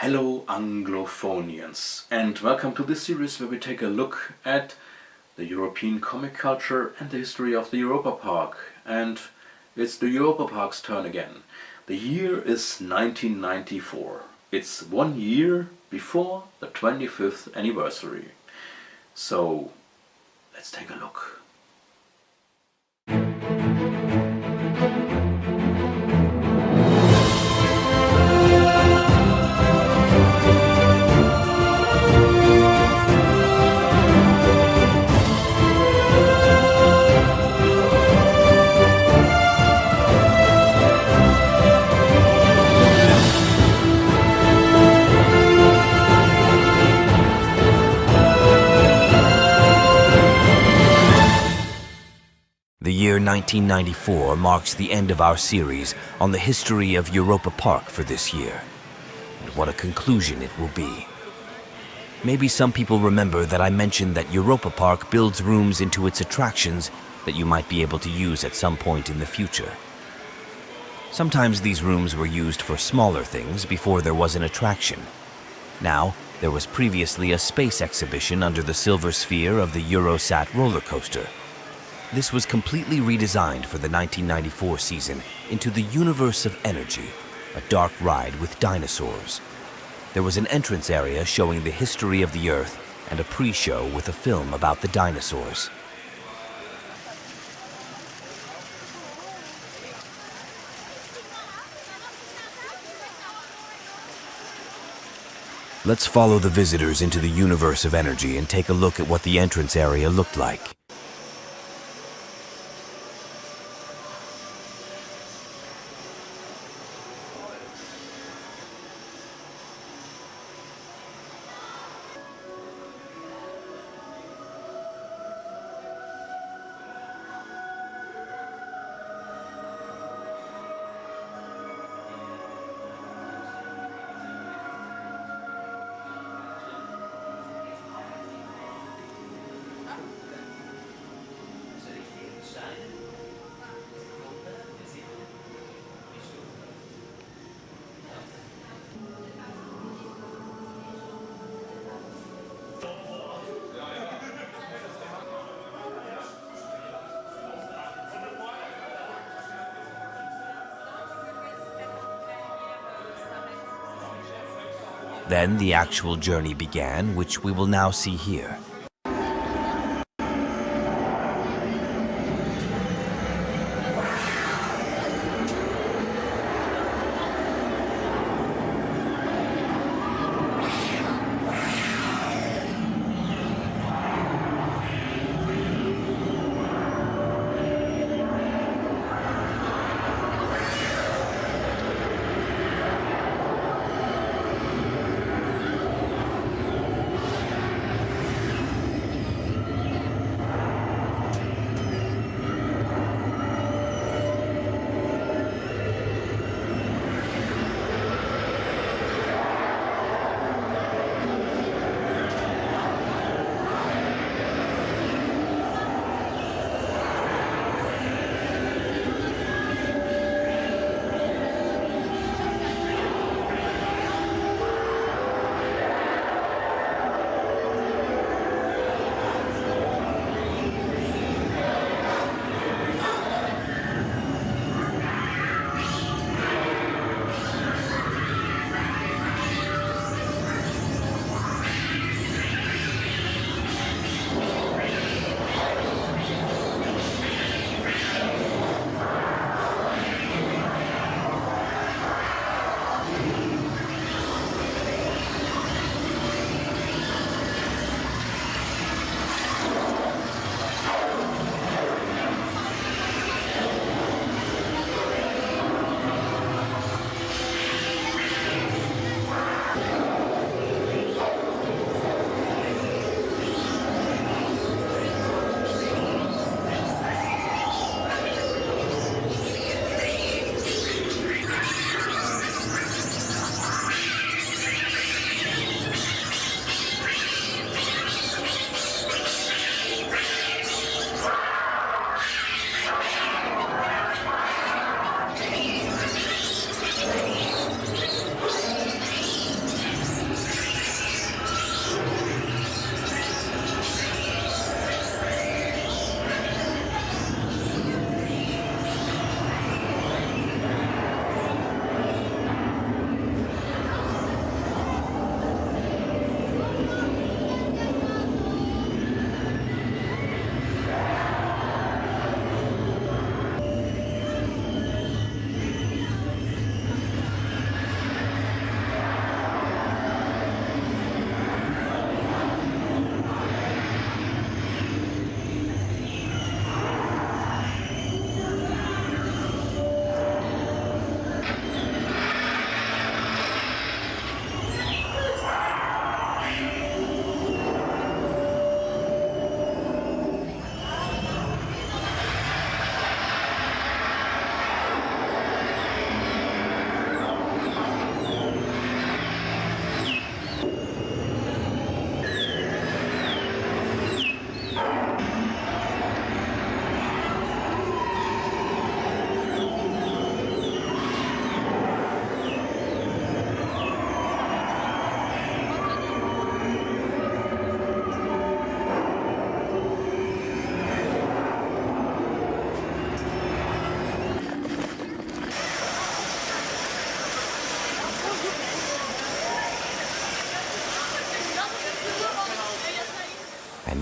Hello Anglophonians, and welcome to this series where we take a look at the European comic culture and the history of the Europa-Park. And it's the Europa-Park's turn again. The year is 1994. It's 1 year before the 25th anniversary. So let's take a look. The year 1994 marks the end of our series on the history of Europa-Park for this year. And what a conclusion it will be. Maybe some people remember that I mentioned that Europa-Park builds rooms into its attractions that you might be able to use at some point in the future. Sometimes these rooms were used for smaller things before there was an attraction. Now, there was previously a space exhibition under the silver sphere of the Eurosat roller coaster. This was completely redesigned for the 1994 season into the Universe of Energy, a dark ride with dinosaurs. There was an entrance area showing the history of the Earth and a pre-show with a film about the dinosaurs. Let's follow the visitors into the Universe of Energy and take a look at what the entrance area looked like. Then the actual journey began, which we will now see here.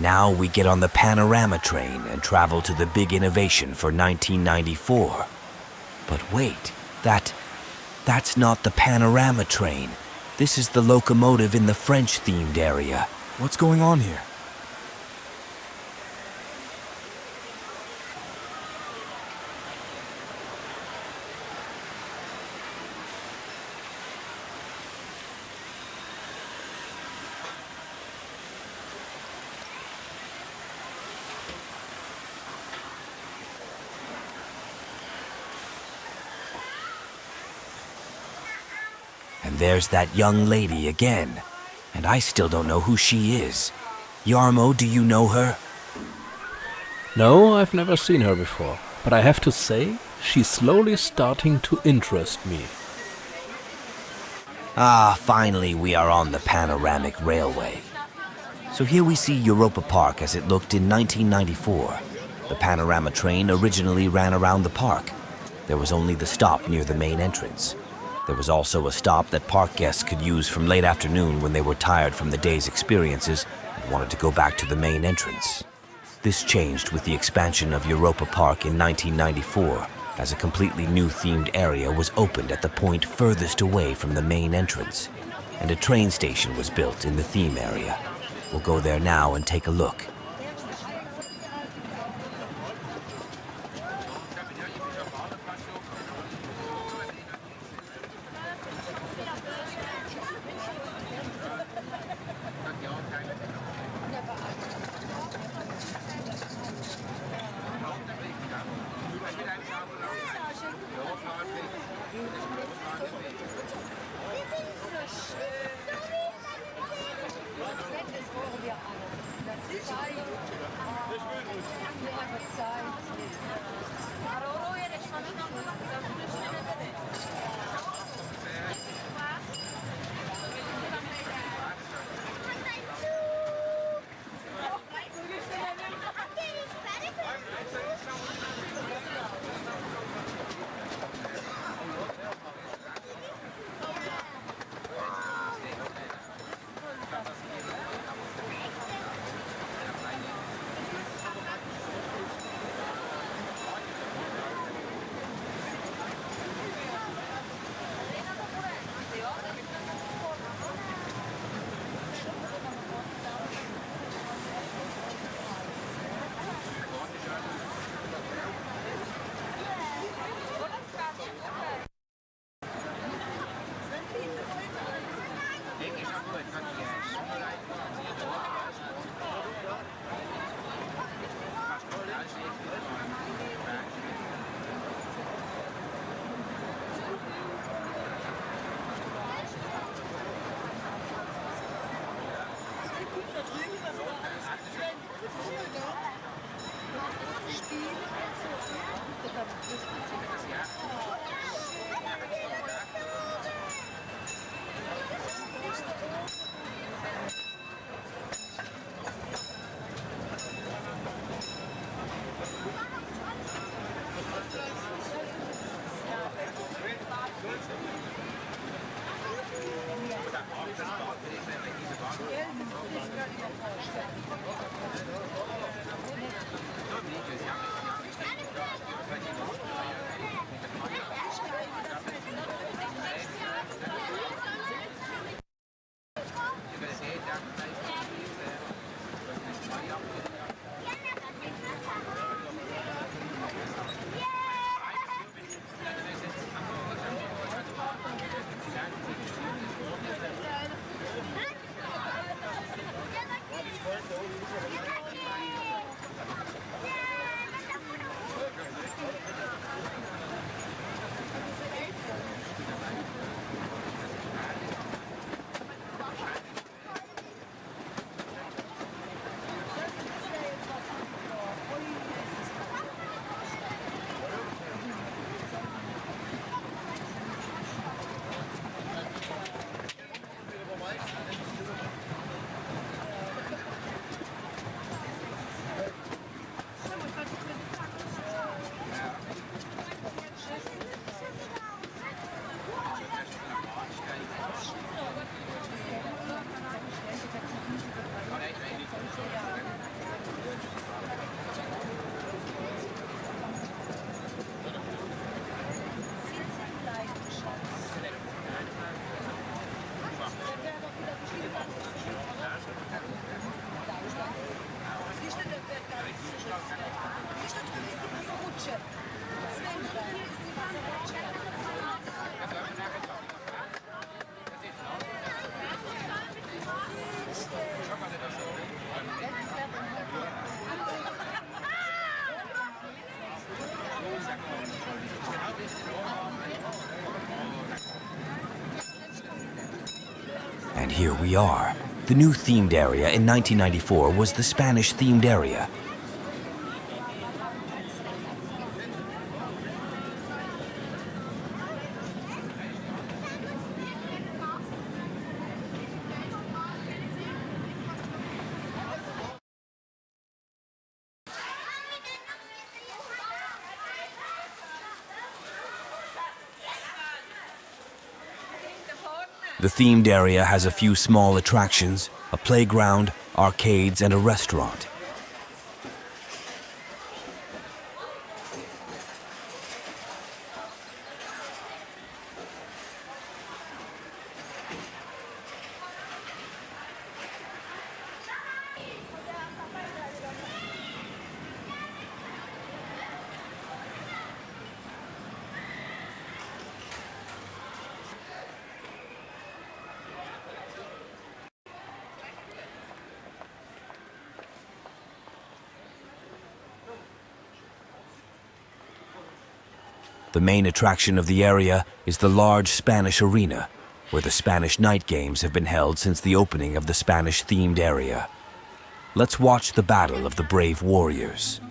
now we get on the panorama train and travel to the big innovation for 1994. But wait, that's not the panorama train. This is the locomotive in the French-themed area. What's going on here? And there's that young lady again. And I still don't know who she is. Yarmo, do you know her? No, I've never seen her before, but I have to say, she's slowly starting to interest me. Ah, finally we are on the panoramic railway. So here we see Europa-Park as it looked in 1994. The panorama train originally ran around the park. There was only the stop near the main entrance. There was also a stop that park guests could use from late afternoon when they were tired from the day's experiences and wanted to go back to the main entrance. This changed with the expansion of Europa-Park in 1994, as a completely new themed area was opened at the point furthest away from the main entrance, and a train station was built in the theme area. We'll go there now and take a look. And here we are. The new themed area in 1994 was the Spanish-themed area. The themed area has a few small attractions, a playground, arcades, and a restaurant. The main attraction of the area is the large Spanish arena, where the Spanish night games have been held since the opening of the Spanish-themed area. Let's watch the Battle of the Brave Warriors.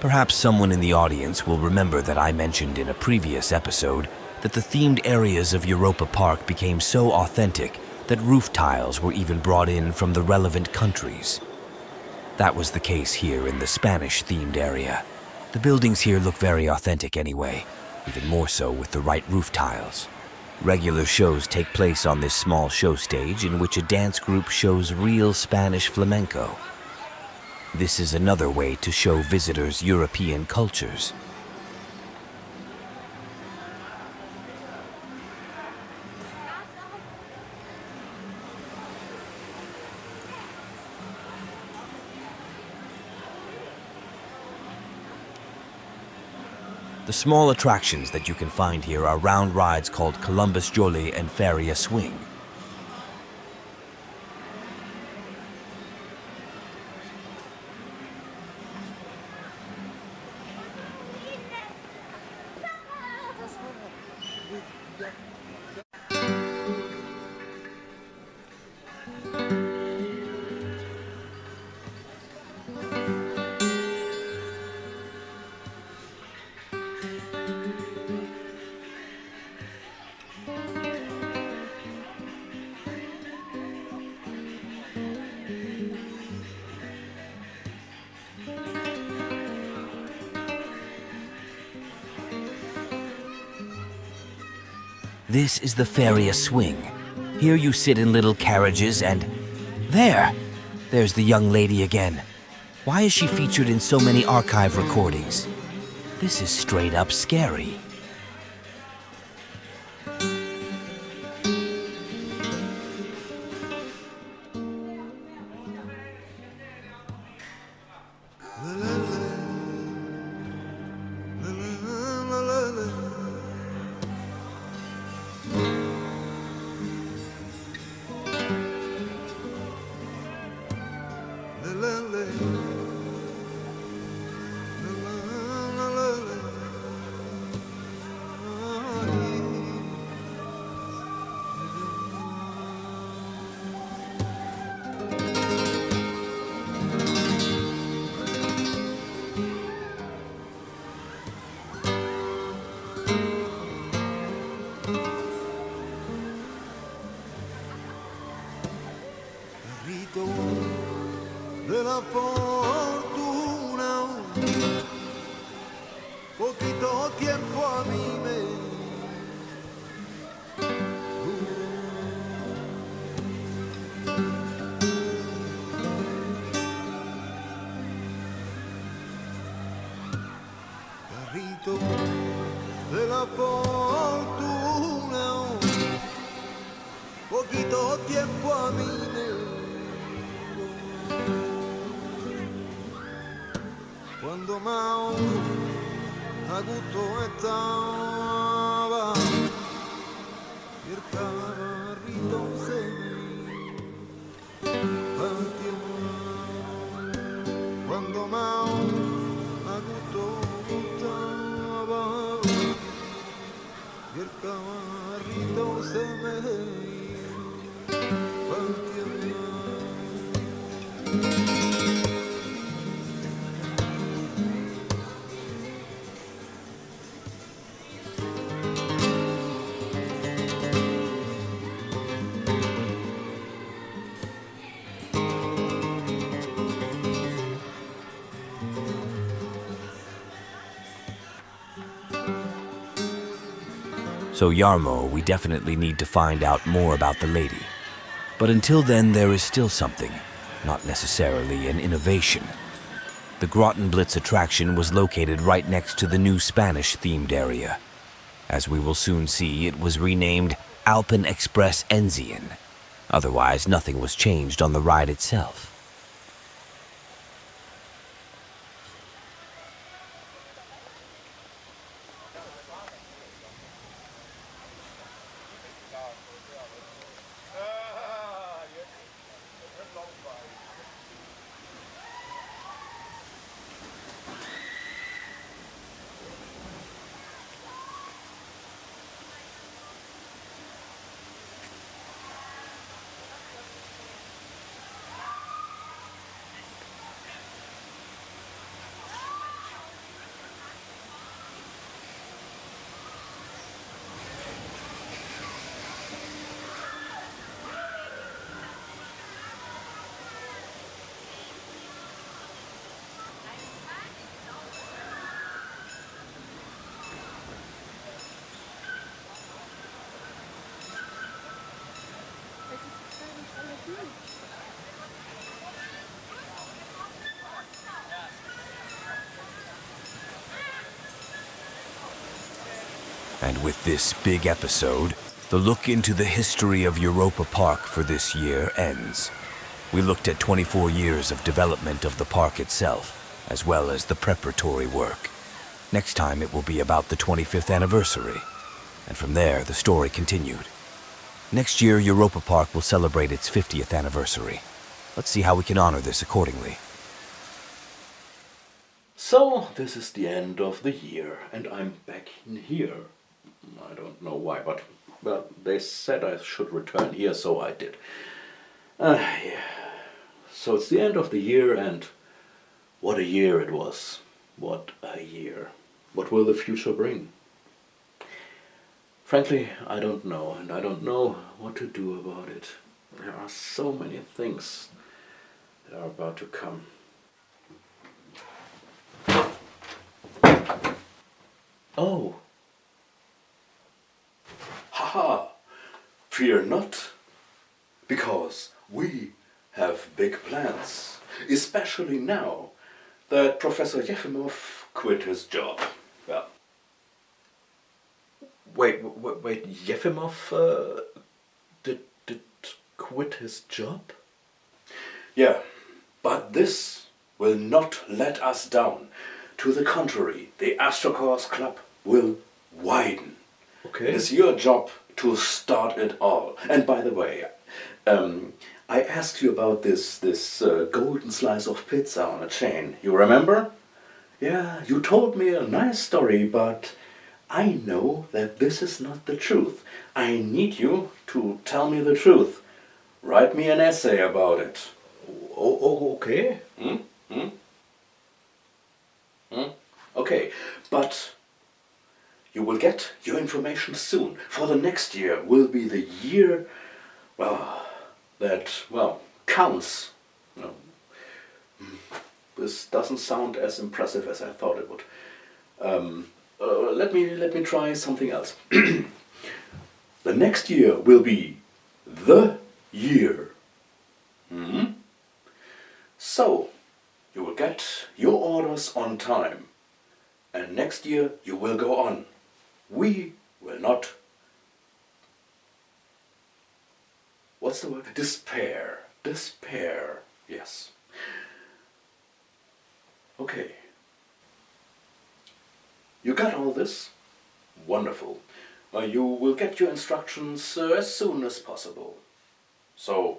Perhaps someone in the audience will remember that I mentioned in a previous episode that the themed areas of Europa-Park became so authentic that roof tiles were even brought in from the relevant countries. That was the case here in the Spanish-themed area. The buildings here look very authentic anyway, even more so with the right roof tiles. Regular shows take place on this small show stage in which a dance group shows real Spanish flamenco. This is another way to show visitors European cultures. The small attractions that you can find here are round rides called Columbus Jolly and Feria Swing. This is the Feria Swing. Here you sit in little carriages and... There's the young lady again. Why is she featured in so many archive recordings? This is straight up scary. De la fortuna, poquito tiempo a mí me carrito de la fortuna, poquito tiempo a mí me quando más a gusto estaba y el carrito se me partió. Cuando más a gusto estaba y el carrito se me partió. So Jarmo, we definitely need to find out more about the lady. But until then, there is still something, not necessarily an innovation. The Grottenblitz attraction was located right next to the new Spanish-themed area. As we will soon see, it was renamed Alpen Express Enzien. Otherwise, nothing was changed on the ride itself. And with this big episode, the look into the history of Europa-Park for this year ends. We looked at 24 years of development of the park itself, as well as the preparatory work. Next time it will be about the 25th anniversary. And from there, the story continued. Next year, Europa-Park will celebrate its 50th anniversary. Let's see how we can honor this accordingly. So, this is the end of the year, and I'm back in here. I don't know why, but well, they said I should return here, so I did. Yeah. So it's the end of the year, and what a year it was. What a year. What will the future bring? Frankly, I don't know, and I don't know what to do about it. There are so many things that are about to come. Oh! Haha! Fear not, because we have big plans, especially now that Professor Yefimov quit his job. Well, wait, Yefimov did quit his job? Yeah, but this will not let us down. To the contrary, the ASTROCOHORS CLUB will widen. Okay. It is your job to start it all. And by the way, I asked you about this golden slice of pizza on a chain. You remember? Yeah, you told me a nice story, but I know that this is not the truth. I need you to tell me the truth. Write me an essay about it. Oh, okay. Okay, but you will get your information soon. For the next year will be the year, that counts. No. This doesn't sound as impressive as I thought it would. Let me try something else. The next year will be the year. So, you will get your orders on time. And next year you will go on. We will not... What's the word? Despair. Despair. Yes. Okay. You got all this? Wonderful. You will get your instructions as soon as possible. So,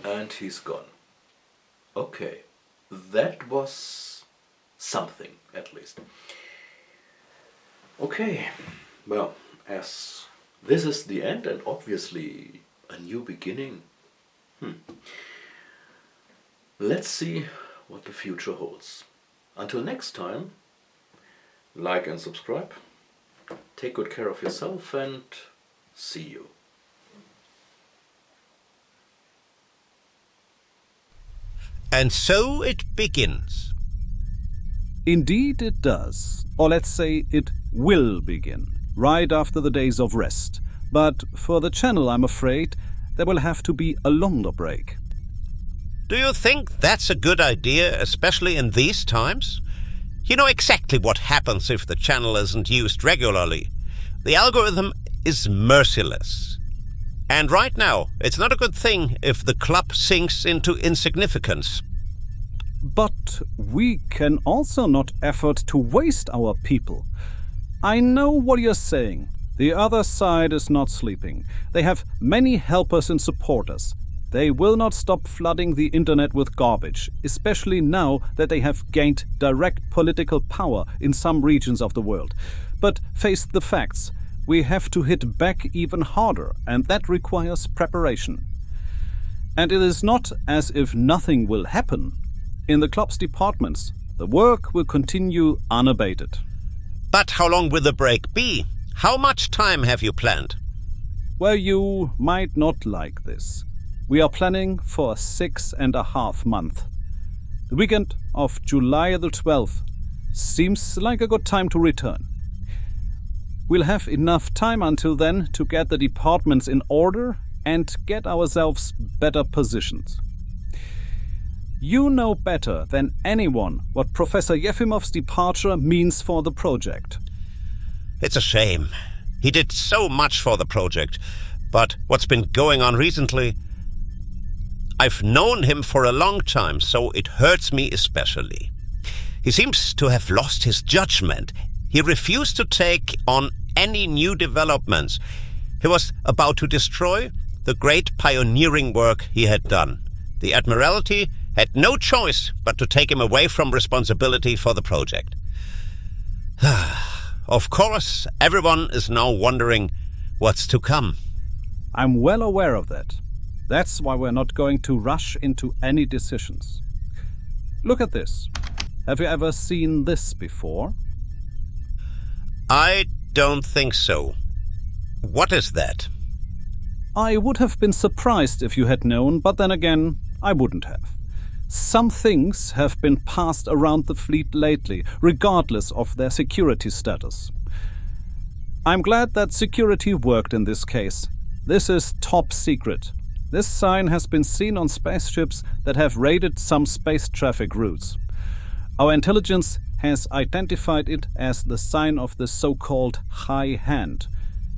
And he's gone. Okay, that was something, at least. Okay, well, as this is the end and obviously a new beginning, let's see what the future holds. Until next time, like and subscribe, take good care of yourself, and see you. And so it begins. Indeed it does. Or let's say it will begin, right after the days of rest. But for the channel, I'm afraid, there will have to be a longer break. Do you think that's a good idea, especially in these times? You know exactly what happens if the channel isn't used regularly. The algorithm is merciless. And right now, it's not a good thing if the club sinks into insignificance. But we can also not afford to waste our people. I know what you're saying. The other side is not sleeping. They have many helpers and supporters. They will not stop flooding the internet with garbage, especially now that they have gained direct political power in some regions of the world. But face the facts. We have to hit back even harder, and that requires preparation. And it is not as if nothing will happen. In the club's departments, the work will continue unabated. But how long will the break be? How much time have you planned? Well, you might not like this. We are planning for 6.5 months. The weekend of July the 12th seems like a good time to return. We'll have enough time until then to get the departments in order and get ourselves better positioned. You know better than anyone what Professor Yefimov's departure means for the project. It's a shame. He did so much for the project, but what's been going on recently... I've known him for a long time, so it hurts me especially. He seems to have lost his judgment. He refused to take on any new developments. He was about to destroy the great pioneering work he had done. The Admiralty had no choice but to take him away from responsibility for the project. Of course, everyone is now wondering what's to come. I'm well aware of that. That's why we're not going to rush into any decisions. Look at this. Have you ever seen this before? I don't think so. What is that? I would have been surprised if you had known, but then again, I wouldn't have. Some things have been passed around the fleet lately, regardless of their security status. I'm glad that security worked in this case. This is top secret. This sign has been seen on spaceships that have raided some space traffic routes. Our intelligence has identified it as the sign of the so-called High Hand.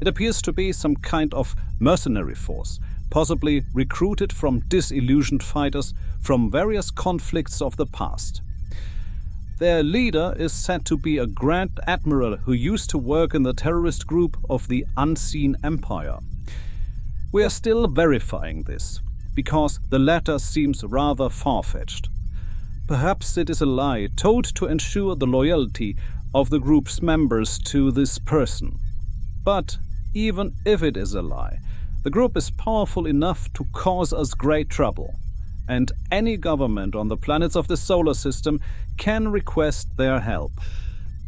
It appears to be some kind of mercenary force, possibly recruited from disillusioned fighters from various conflicts of the past. Their leader is said to be a Grand Admiral who used to work in the terrorist group of the Unseen Empire. We are still verifying this, because the latter seems rather far-fetched. Perhaps it is a lie told to ensure the loyalty of the group's members to this person. But even if it is a lie, the group is powerful enough to cause us great trouble, and any government on the planets of the solar system can request their help.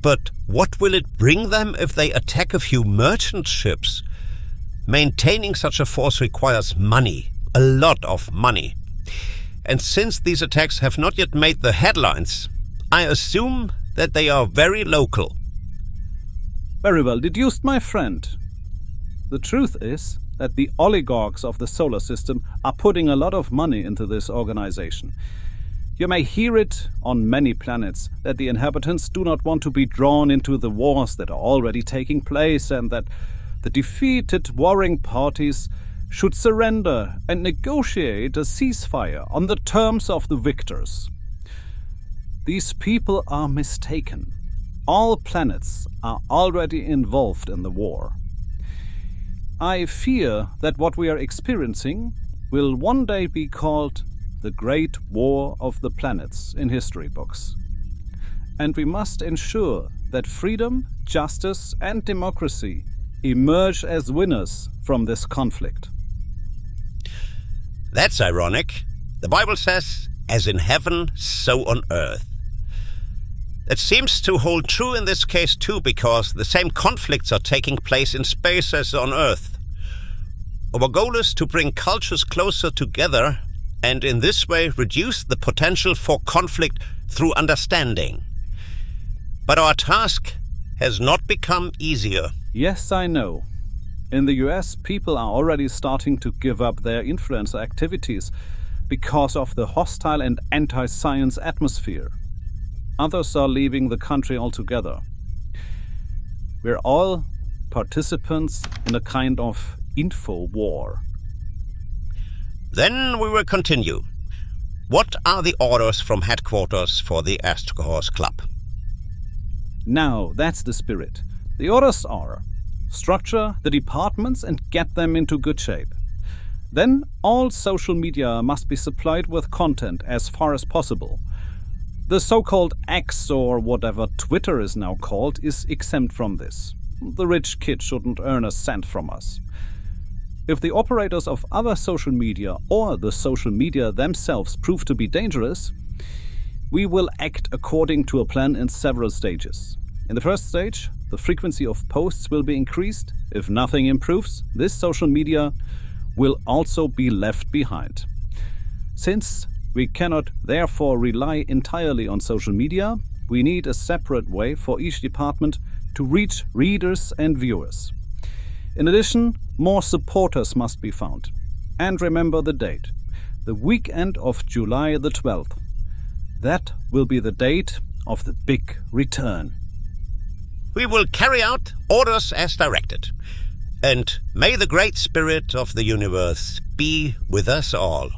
But what will it bring them if they attack a few merchant ships? Maintaining such a force requires money, a lot of money. And since these attacks have not yet made the headlines, I assume that they are very local. Very well deduced, my friend. The truth is that the oligarchs of the solar system are putting a lot of money into this organization. You may hear it on many planets that the inhabitants do not want to be drawn into the wars that are already taking place, and that the defeated warring parties should surrender and negotiate a ceasefire on the terms of the victors. These people are mistaken. All planets are already involved in the war. I fear that what we are experiencing will one day be called the Great War of the Planets in history books. And we must ensure that freedom, justice, and democracy emerge as winners from this conflict. That's ironic. The Bible says, as in heaven, so on earth. It seems to hold true in this case too, because the same conflicts are taking place in space as on Earth. Our goal is to bring cultures closer together and in this way reduce the potential for conflict through understanding. But our task has not become easier. Yes, I know. In the US, people are already starting to give up their influencer activities because of the hostile and anti-science atmosphere. Others are leaving the country altogether. We're all participants in a kind of info war. Then we will continue. What are the orders from headquarters for the ASTROCOHORS CLUB? Now, that's the spirit. The orders are: structure the departments and get them into good shape. Then all social media must be supplied with content as far as possible. The so-called X, or whatever Twitter is now called, is exempt from this. The rich kid shouldn't earn a cent from us. If the operators of other social media or the social media themselves prove to be dangerous, we will act according to a plan in several stages. In the first stage, the frequency of posts will be increased. If nothing improves, this social media will also be left behind. Since we cannot therefore rely entirely on social media, we need a separate way for each department to reach readers and viewers. In addition, more supporters must be found. And remember the date, the weekend of July the 12th. That will be the date of the big return. We will carry out orders as directed. And may the great spirit of the universe be with us all.